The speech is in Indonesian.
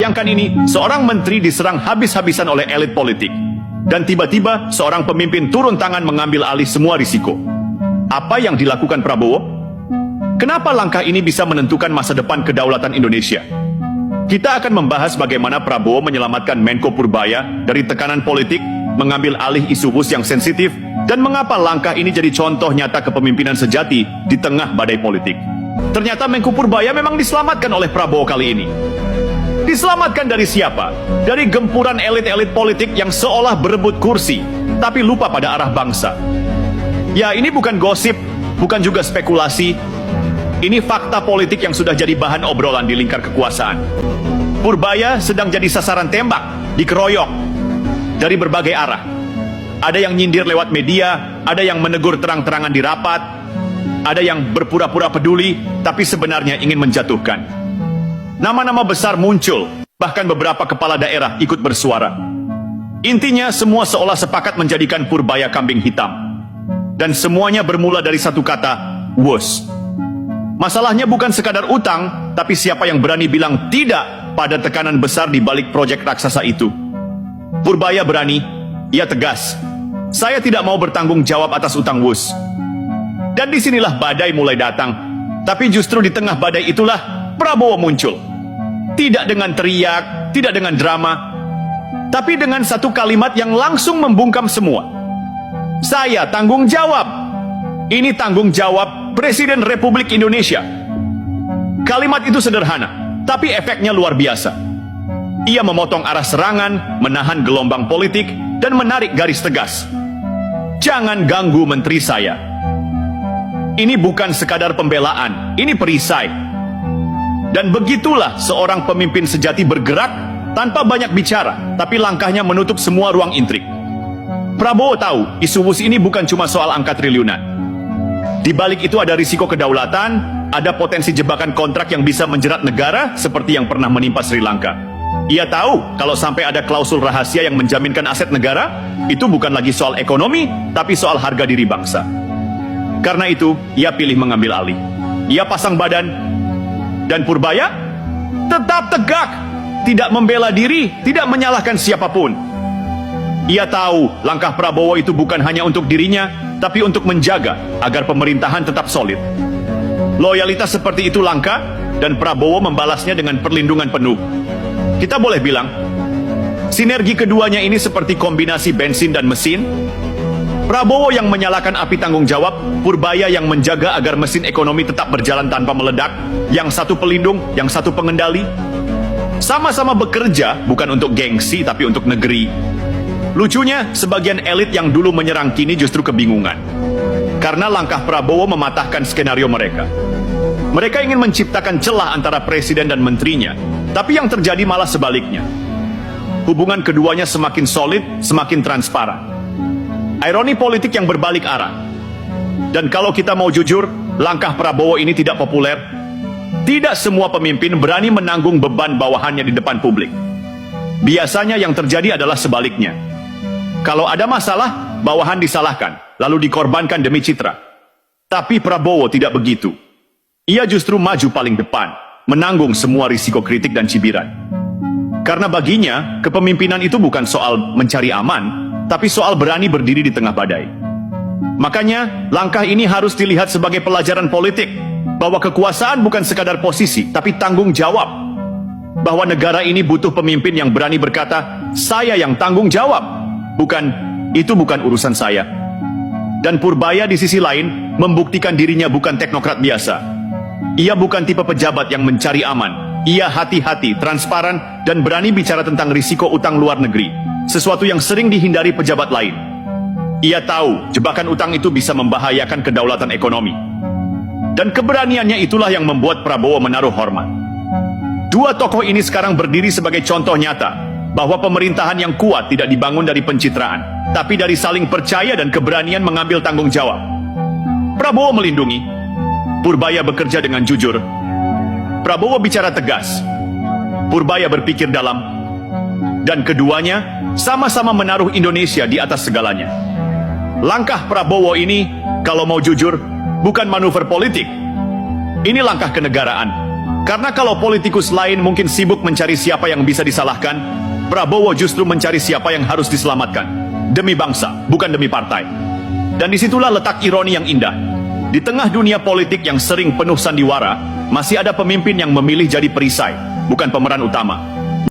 Bayangkan ini, seorang menteri diserang habis-habisan oleh elit politik. Dan tiba-tiba seorang pemimpin turun tangan mengambil alih semua risiko. Apa yang dilakukan Prabowo? Kenapa langkah ini bisa menentukan masa depan kedaulatan Indonesia? Kita akan membahas bagaimana Prabowo menyelamatkan Menko Purbaya dari tekanan politik, mengambil alih isu WUS yang sensitif, dan mengapa langkah ini jadi contoh nyata kepemimpinan sejati di tengah badai politik. Ternyata Menko Purbaya memang diselamatkan oleh Prabowo kali ini. Diselamatkan dari siapa? Dari gempuran elit-elit politik yang seolah berebut kursi, tapi lupa pada arah bangsa. Ya, ini bukan gosip, bukan juga spekulasi. Ini fakta politik yang sudah jadi bahan obrolan di lingkar kekuasaan. Purbaya sedang jadi sasaran tembak, dikeroyok dari berbagai arah. Ada yang nyindir lewat media, ada yang menegur terang-terangan di rapat, ada yang berpura-pura peduli, tapi sebenarnya ingin menjatuhkan. Nama-nama besar muncul, bahkan beberapa kepala daerah ikut bersuara. Intinya semua seolah sepakat menjadikan Purbaya kambing hitam. Dan semuanya bermula dari satu kata, WUS. Masalahnya bukan sekadar utang, tapi siapa yang berani bilang tidak pada tekanan besar di balik proyek raksasa itu. Purbaya berani, ia tegas. Saya tidak mau bertanggung jawab atas utang WUS. Dan disinilah badai mulai datang. Tapi justru di tengah badai itulah Prabowo muncul. Tidak dengan teriak, tidak dengan drama, tapi dengan satu kalimat yang langsung membungkam semua. Saya tanggung jawab. Ini tanggung jawab Presiden Republik Indonesia. Kalimat itu sederhana, tapi efeknya luar biasa. Ia memotong arah serangan, menahan gelombang politik, dan menarik garis tegas. Jangan ganggu menteri saya. Ini bukan sekadar pembelaan, ini perisai. Dan begitulah seorang pemimpin sejati bergerak tanpa banyak bicara, tapi langkahnya menutup semua ruang intrik. Prabowo tahu isu WUS ini bukan cuma soal angka triliunan. Di balik itu ada risiko kedaulatan, ada potensi jebakan kontrak yang bisa menjerat negara seperti yang pernah menimpa Sri Lanka. Ia tahu kalau sampai ada klausul rahasia yang menjaminkan aset negara, itu bukan lagi soal ekonomi, tapi soal harga diri bangsa. Karena itu, ia pilih mengambil alih. Ia pasang badan. Dan Purbaya tetap tegak, tidak membela diri, tidak menyalahkan siapapun. Ia tahu langkah Prabowo itu bukan hanya untuk dirinya, tapi untuk menjaga agar pemerintahan tetap solid. Loyalitas seperti itu langka, dan Prabowo membalasnya dengan perlindungan penuh. Kita boleh bilang, sinergi keduanya ini seperti kombinasi bensin dan mesin. Prabowo yang menyalakan api tanggung jawab, Purbaya yang menjaga agar mesin ekonomi tetap berjalan tanpa meledak, yang satu pelindung, yang satu pengendali. Sama-sama bekerja bukan untuk gengsi tapi untuk negeri. Lucunya, sebagian elit yang dulu menyerang kini justru kebingungan. Karena langkah Prabowo mematahkan skenario mereka. Mereka ingin menciptakan celah antara presiden dan menterinya, tapi yang terjadi malah sebaliknya. Hubungan keduanya semakin solid, semakin transparan. Ironi politik yang berbalik arah. Dan kalau kita mau jujur, langkah Prabowo ini tidak populer. Tidak semua pemimpin berani menanggung beban bawahannya di depan publik. Biasanya yang terjadi adalah sebaliknya. Kalau ada masalah, bawahan disalahkan, lalu dikorbankan demi citra. Tapi Prabowo tidak begitu. Ia justru maju paling depan, menanggung semua risiko kritik dan cibiran. Karena baginya, kepemimpinan itu bukan soal mencari aman, tapi soal berani berdiri di tengah badai. Makanya, langkah ini harus dilihat sebagai pelajaran politik, bahwa kekuasaan bukan sekadar posisi, tapi tanggung jawab. Bahwa negara ini butuh pemimpin yang berani berkata, saya yang tanggung jawab. Itu bukan urusan saya. Dan Purbaya di sisi lain, membuktikan dirinya bukan teknokrat biasa. Ia bukan tipe pejabat yang mencari aman. Ia hati-hati, transparan, dan berani bicara tentang risiko utang luar negeri. Sesuatu yang sering dihindari pejabat lain. Ia tahu jebakan utang itu bisa membahayakan kedaulatan ekonomi. Dan keberaniannya itulah yang membuat Prabowo menaruh hormat. Dua tokoh ini sekarang berdiri sebagai contoh nyata bahwa pemerintahan yang kuat tidak dibangun dari pencitraan, tapi dari saling percaya dan keberanian mengambil tanggung jawab. Prabowo melindungi, Purbaya bekerja dengan jujur. Prabowo bicara tegas, Purbaya berpikir dalam, dan keduanya sama-sama menaruh Indonesia di atas segalanya. Langkah Prabowo ini, kalau mau jujur, bukan manuver politik. Ini langkah kenegaraan. Karena kalau politikus lain mungkin sibuk mencari siapa yang bisa disalahkan, Prabowo justru mencari siapa yang harus diselamatkan. Demi bangsa, bukan demi partai. Dan disitulah letak ironi yang indah. Di tengah dunia politik yang sering penuh sandiwara, masih ada pemimpin yang memilih jadi perisai, bukan pemeran utama.